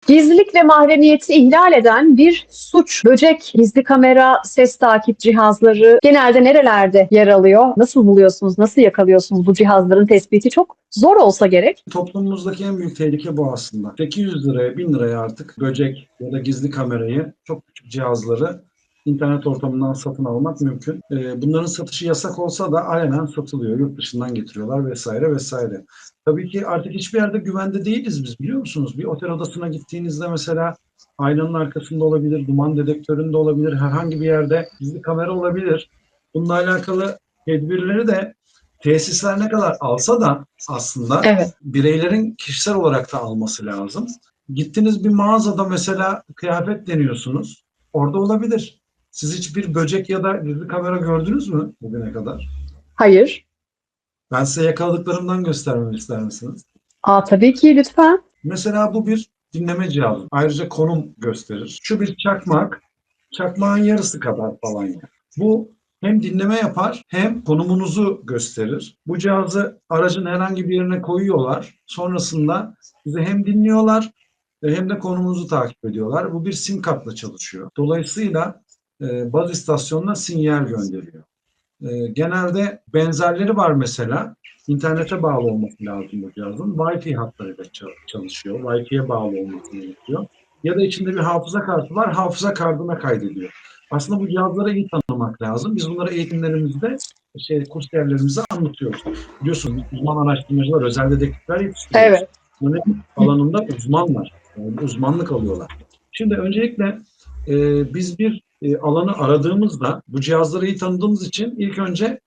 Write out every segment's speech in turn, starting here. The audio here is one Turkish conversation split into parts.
Gizlilik ve mahremiyeti ihlal eden bir suç. Böcek, gizli kamera, ses takip cihazları genelde nerelerde yer alıyor? Nasıl buluyorsunuz, nasıl yakalıyorsunuz bu cihazların tespiti? Çok zor olsa gerek. Toplumumuzdaki en büyük tehlike bu aslında. 800 liraya, 1000 liraya artık böcek ya da gizli kamerayı, çok küçük cihazları internet ortamından satın almak mümkün. Bunların satışı yasak olsa da alenen satılıyor. Yurt dışından getiriyorlar vesaire vesaire. Tabii ki artık hiçbir yerde güvende değiliz biz, biliyor musunuz? Bir otel odasına gittiğinizde mesela aynanın arkasında olabilir, duman dedektöründe olabilir, herhangi bir yerde gizli kamera olabilir. Bununla alakalı tedbirleri de tesisler ne kadar alsa da aslında Evet. bireylerin kişisel olarak da alması lazım. Gittiniz bir mağazada mesela kıyafet deniyorsunuz. Orada olabilir. Siz hiçbir böcek ya da gizli kamera gördünüz mü bugüne kadar? Hayır. Ben size yakaladıklarımdan göstermemi ister misiniz? Tabii ki lütfen. Mesela bu bir dinleme cihazı. Ayrıca konum gösterir. Şu bir çakmak. Çakmağın yarısı kadar falan yani. Bu hem dinleme yapar hem konumunuzu gösterir. Bu cihazı aracın herhangi bir yerine koyuyorlar. Sonrasında sizi hem dinliyorlar hem de konumunuzu takip ediyorlar. Bu bir sim kartla çalışıyor. Dolayısıyla baz istasyonuna sinyal gönderiyor. Genelde benzerleri var mesela. İnternete bağlı olması lazım bu cihazın. Wi-Fi hatlarıyla çalışıyor. Wi-Fi'ye bağlı olması gerekiyor. Ya da içinde bir hafıza kartı var. Hafıza kartına kaydediyor. Aslında bu cihazları iyi tanımak lazım. Biz bunları eğitimlerimizde, kursiyerlerimize anlatıyoruz. Biliyorsunuz uzman araştırmacılar, özel dedektifler yetiştiriyoruz. Evet. Bunların alanında uzmanlar. Yani uzmanlık alıyorlar. Şimdi öncelikle biz bir alanı aradığımızda bu cihazları iyi tanıdığımız için ilk önce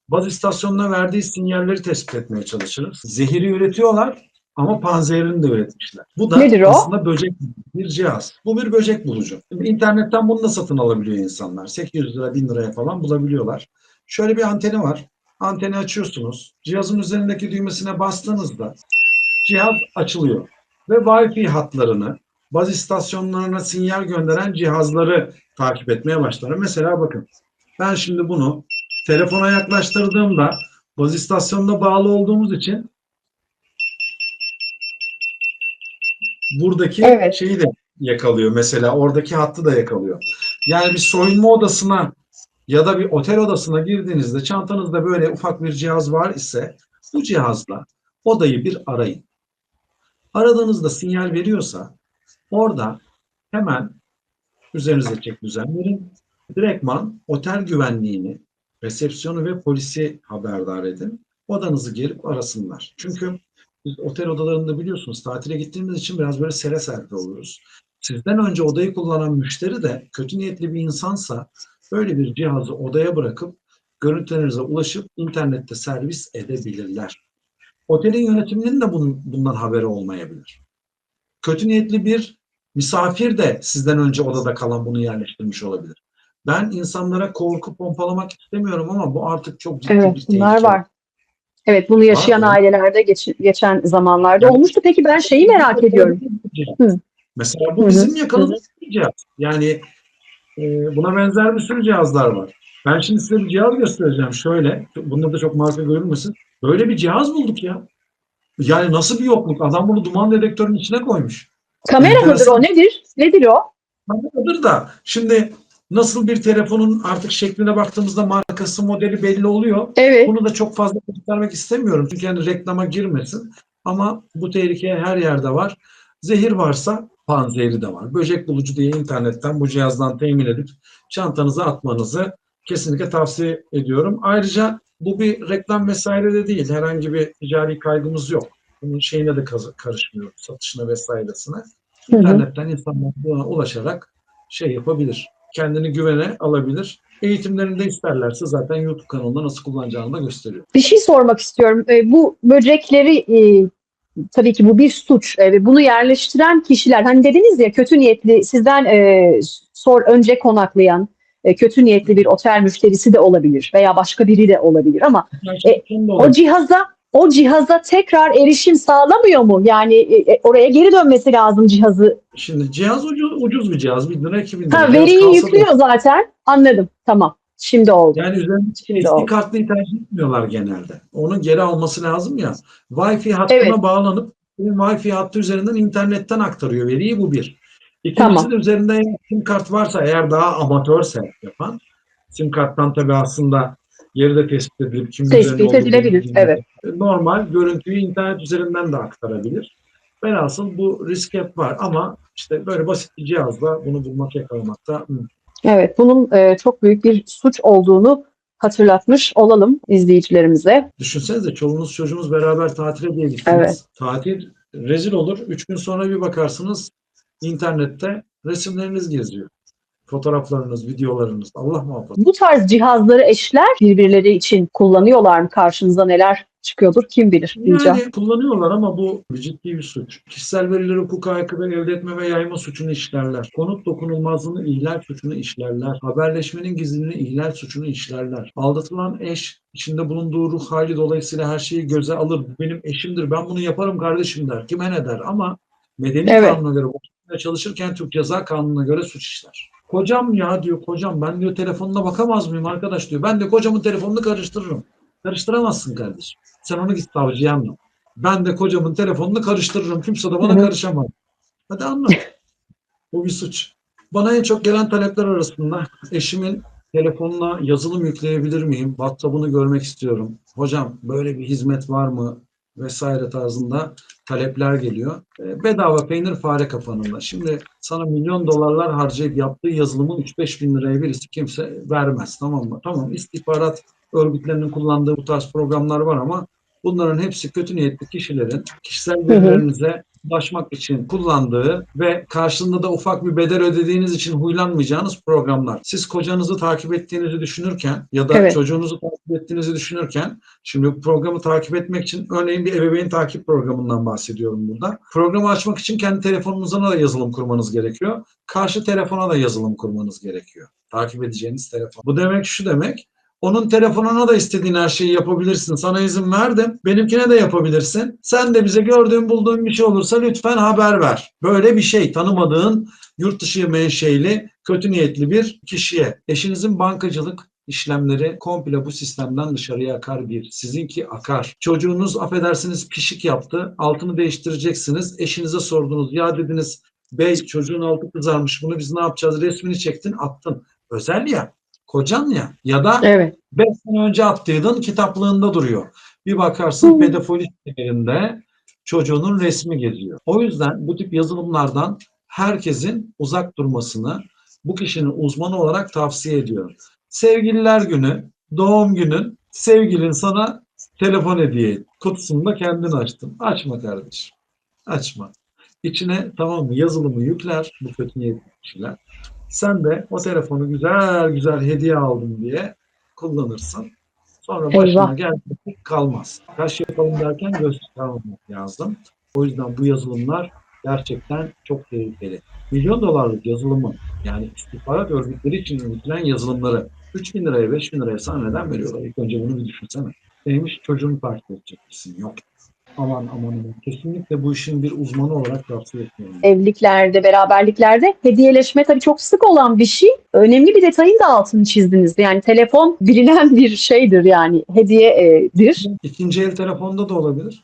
baz istasyonuna verdiği sinyalleri tespit etmeye çalışırız. Zehiri üretiyorlar ama panzehirini de üretmişler. Bu da Nedir o? aslında böcek bir cihaz. Bu bir böcek bulucu. Şimdi İnternetten bunu da satın alabiliyor insanlar. 800 lira 1000 liraya falan bulabiliyorlar. Şöyle bir anteni var. Anteni açıyorsunuz. Cihazın üzerindeki düğmesine bastığınızda cihaz açılıyor. Ve Wi-Fi hatlarını, baz istasyonlarına sinyal gönderen cihazları takip etmeye başlar. Mesela bakın, ben şimdi bunu telefona yaklaştırdığımda baz istasyonuna bağlı olduğumuz için buradaki Evet. şeyi de yakalıyor. Mesela oradaki hattı da yakalıyor. Yani bir soyunma odasına ya da bir otel odasına girdiğinizde çantanızda böyle ufak bir cihaz var ise bu cihazla odayı bir arayın. Aradığınızda sinyal veriyorsa orada hemen üzerinize çek düzen verin. Direktman otel güvenliğini, resepsiyonu ve polisi haberdar edin. Odanızı gelip arasınlar. Çünkü biz otel odalarında biliyorsunuz tatile gittiğimiz için biraz böyle sere serpe oluyoruz. Sizden önce odayı kullanan müşteri de kötü niyetli bir insansa böyle bir cihazı odaya bırakıp görüntülerinize ulaşıp internette servis edebilirler. Otelin yönetiminin de bundan haberi olmayabilir. Kötü niyetli bir misafir de sizden önce odada kalan bunu yerleştirmiş olabilir. Ben insanlara korku pompalamak istemiyorum ama bu artık çok ciddi Evet, bir bunlar tehlike. var. Evet, bunu Var yaşayan mı? ailelerde geçen zamanlarda Yani olmuştu. Peki ben şeyi merak ediyorum. Hı, mesela hı bu hı, bizim hı hı. yakaladığımız bir cihaz. Yani buna benzer bir sürü cihazlar var. Ben şimdi size bir cihaz göstereceğim. Şöyle, bunda da çok marka görünmesin. Böyle bir cihaz bulduk ya. Yani nasıl bir yokluk? Adam bunu duman dedektörünün içine koymuş. Kamera mıdır o? Enteresan. Nedir? Nedir o? Anladır da şimdi nasıl bir telefonun artık şekline baktığımızda markası, modeli belli oluyor. Evet. Bunu da çok fazla göstermek istemiyorum. Çünkü yani reklama girmesin. Ama bu tehlike her yerde var. Zehir varsa panzehiri de var. Böcek bulucu diye internetten bu cihazdan temin edip çantanıza atmanızı kesinlikle tavsiye ediyorum. Ayrıca bu bir reklam vesaire de değil. Herhangi bir ticari kaygımız yok. Bunun şeyine de karışmıyor. Satışına vesairesine. Hı hı. İnternetten insanlar buna ulaşarak şey yapabilir. Kendini güvene alabilir. Eğitimlerinde isterlerse zaten YouTube kanalında nasıl kullanacağını da gösteriyor. Bir şey sormak istiyorum. Bu böcekleri tabii ki bu bir suç. Ve bunu yerleştiren kişiler, hani dediniz ya kötü niyetli, sizden önce konaklayan kötü niyetli bir otel müşterisi de olabilir veya başka biri de olabilir ama Gerçekten de o olabilir. cihaza tekrar erişim sağlamıyor mu? Yani oraya geri dönmesi lazım cihazı. Şimdi cihaz ucuz bir cihaz. 1000 lira 2000 lira. Ha, Cihaz veriyi kalsa da yüklüyor zaten. Anladım. Tamam. Şimdi oldu. yani üzerinde Şimdi SD oldu. kartlı tercih etmiyorlar genelde. Onu geri alması lazım ya. Wi-Fi Evet. hattına bağlanıp senin Wi-Fi hattı üzerinden internetten aktarıyor veriyi, bu bir. İkincisi Tamam. de üzerinde sim kart varsa, eğer daha amatörse yapan, sim karttan tabii aslında yeri de tespit edilip kimin üzerinde Tespit olduğu belli edilebilir. değil. Evet. Normal görüntüyü internet üzerinden de aktarabilir. Velhasıl bu risk hep var ama işte böyle basit bir cihazla bunu bulmak, yakalamak da mümkün. Evet. Bunun çok büyük bir suç olduğunu hatırlatmış olalım izleyicilerimize. Düşünsenize, çoluğunuz çocuğunuz beraber tatile diye Evet. gittiniz. Tatil rezil olur. 3 gün sonra bir bakarsınız internette resimleriniz geziyor. Fotoğraflarınız, videolarınız. Allah muhafaza. Bu tarz cihazları eşler birbirleri için kullanıyorlar mı? Karşınıza neler çıkıyordur kim bilir diyeceğim. Yani kullanıyorlar ama bu ciddi bir suç. Kişisel verileri hukuka aykırı elde etme ve yayma suçunu işlerler. Konut dokunulmazlığını ihlal suçunu işlerler. Haberleşmenin gizliliğini ihlal suçunu işlerler. Aldatılan eş içinde bulunduğu ruh hali dolayısıyla her şeyi göze alır. Bu benim eşimdir, ben bunu yaparım kardeşim der. Kime ne der? Ama medeni Evet. kanuna göre çalışırken Türk Ceza Kanunu'na göre suç işler. Kocam ya diyor, kocam ben diyor telefonuna bakamaz mıyım arkadaş diyor. Ben de kocamın telefonunu karıştırırım. Karıştıramazsın kardeşim. Sen onu git savcıya anlat. Ben de kocamın telefonunu karıştırırım. Kimse de Hı bana hı. karışamaz. Hadi anlat. Bu bir suç. Bana en çok gelen talepler arasında eşimin telefonuna yazılım yükleyebilir miyim? WhatsApp'ını görmek istiyorum. Hocam böyle bir hizmet var mı? Vesaire tarzında talepler geliyor. Bedava peynir fare kafanında. Şimdi sana milyon dolarlar harcayıp yaptığı yazılımın 3-5 bin liraya birisi kimse vermez. Tamam mı? Tamam, istihbarat örgütlerinin kullandığı bu tarz programlar var ama bunların hepsi kötü niyetli kişilerin kişisel Hı hı. verilerinize ulaşmak için kullandığı ve karşılığında da ufak bir bedel ödediğiniz için huylanmayacağınız programlar. Siz kocanızı takip ettiğinizi düşünürken ya da Evet. çocuğunuzu takip ettiğinizi düşünürken, şimdi bu programı takip etmek için örneğin bir ebeveyn takip programından bahsediyorum burada. Programı açmak için kendi telefonunuza da yazılım kurmanız gerekiyor. Karşı telefona da yazılım kurmanız gerekiyor. Takip edeceğiniz telefon. Bu demek şu demek: onun telefonuna da istediğin her şeyi yapabilirsin. Sana izin verdim. Benimkine de yapabilirsin. Sen de bize gördüğün bulduğun bir şey olursa lütfen haber ver. Böyle bir şey, tanımadığın yurt dışı menşeli kötü niyetli bir kişiye. Eşinizin bankacılık işlemleri komple bu sistemden dışarıya akar bir. Sizinki akar. Çocuğunuz affedersiniz pişik yaptı. Altını değiştireceksiniz. Eşinize sordunuz. Ya dediniz, bey çocuğun altı kızarmış, bunu biz ne yapacağız? Resmini çektin, attın. Özel ya. Kocan ya. Ya da Evet. 5 sene önce attıydın, kitaplığında duruyor. Bir Hı bakarsın hı. pedofili sitelerinde çocuğunun resmi geziyor. O yüzden bu tip yazılımlardan herkesin uzak durmasını bu kişinin uzmanı olarak tavsiye ediyorum. Sevgililer günü, doğum günün, sevgilin sana telefon hediye et. Kutusunu da kendin açtın. Açma kardeşim. Açma. İçine, tamam mı, yazılımı yükler bu kötü niyetli kişiler. Sen de o telefonu güzel güzel hediye aldım diye kullanırsın. Sonra başına Eyvah. gelmeyecek kalmaz. Kaş yapalım derken göz çıkarmamak lazım. O yüzden bu yazılımlar gerçekten çok tehlikeli. Milyon dolarlık yazılımı, yani istihbarat örgütleri için üretilen yazılımları 3 bin liraya 5 bin liraya sana neden veriyorlar? İlk önce bunu bir düşünsene. Neymiş? Çocuğunu takip edecek misin? Yok. Aman aman aman. Kesinlikle bu işin bir uzmanı olarak tavsiye etmiyorum. Evliliklerde, beraberliklerde hediyeleşme tabii çok sık olan bir şey. Önemli bir detayın da altını çizdiniz. Yani telefon bilinen bir şeydir, yani hediyedir. İkinci el telefonda da olabilir.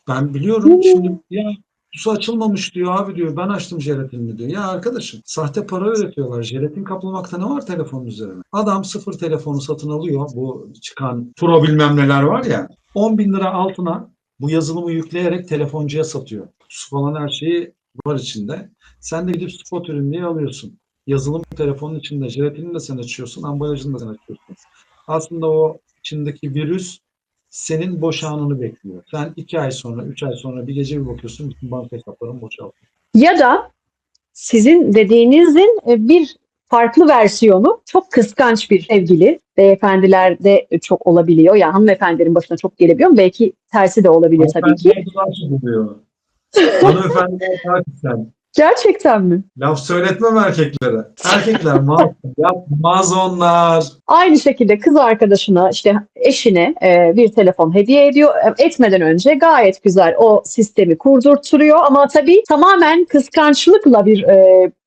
Ben biliyorum şimdi, Hmm. ya kutusu açılmamış diyor abi diyor. Ben açtım jelatinini diyor. Ya arkadaşım, sahte para üretiyorlar. Jelatin kaplamakta ne var telefonun üzerine? Adam sıfır telefonu satın alıyor. Bu çıkan Pro bilmem neler var ya. 10 bin lira altına bu yazılımı yükleyerek telefoncuya satıyor. Kutusu falan her şeyi var içinde. Sen de gidip spot ürün diye alıyorsun. Yazılım telefonun içinde. Jelatini de sen açıyorsun. Ambalajını da sen açıyorsun. Aslında o içindeki virüs senin boş anını bekliyor. Sen 2 ay sonra, 3 ay sonra bir gece bir bakıyorsun bütün banka hesapların boşaltıyor. Ya da sizin dediğinizin bir farklı versiyonu, çok kıskanç bir sevgili. Beyefendilerde çok olabiliyor. Yani hanımefendilerin başına çok gelebiliyor. Belki tersi de olabilir tabii ki. Hanımefendiler daha çok oluyor. Hanımefendiler daha güzel. Gerçekten mi? Laf söyletmem erkeklere. Erkekler masum. Yapmaz onlar. Aynı şekilde kız arkadaşına, işte eşine bir telefon hediye ediyor. Etmeden önce gayet güzel o sistemi kurdurturuyor ama tabii tamamen kıskançlıkla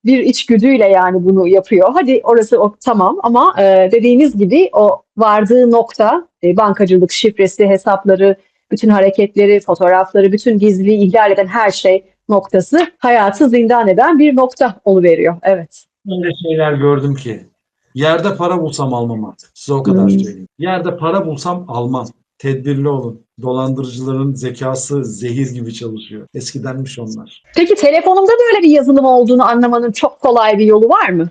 bir içgüdüyle yani bunu yapıyor. Hadi orası tamam ama dediğiniz gibi o vardığı nokta, bankacılık şifresi, hesapları bütün hareketleri, fotoğrafları, bütün gizliliği ihlal eden her şey noktası hayatı zindan eden bir nokta oluveriyor. Evet. Öyle şeyler gördüm ki. Yerde para bulsam almam artık. Size o kadar söyleyeyim. Yerde para bulsam almam. Tedbirli olun. Dolandırıcıların zekası zehir gibi çalışıyor. Eskidenmiş onlar. Peki telefonumda böyle bir yazılım olduğunu anlamanın çok kolay bir yolu var mı?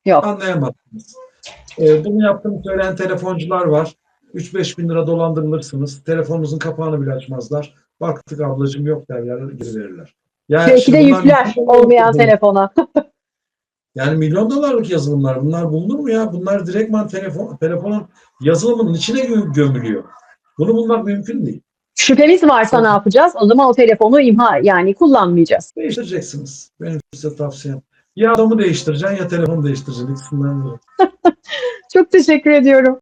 Yok. Anlayamazsınız. Bunu yaptığını söyleyen telefoncular var. 3-5 bin lira dolandırılırsınız. Telefonunuzun kapağını bile açmazlar. Baktık ablacığım yok derler, geri verirler. Yani Belki de şimdi bunlar yükler olmayan telefona. yani milyon dolarlık yazılımlar. Bunlar bulunur mu ya? Bunlar direktman telefonun yazılımının içine gömülüyor. Bunu bulmak mümkün değil. Şüphemiz varsa ne yapacağız? O zaman o telefonu imha yani kullanmayacağız. Değiştireceksiniz. Benim size tavsiyem. Ya adamı değiştireceksin ya telefonu değiştireceksin. İkisinden biri. Çok teşekkür ediyorum.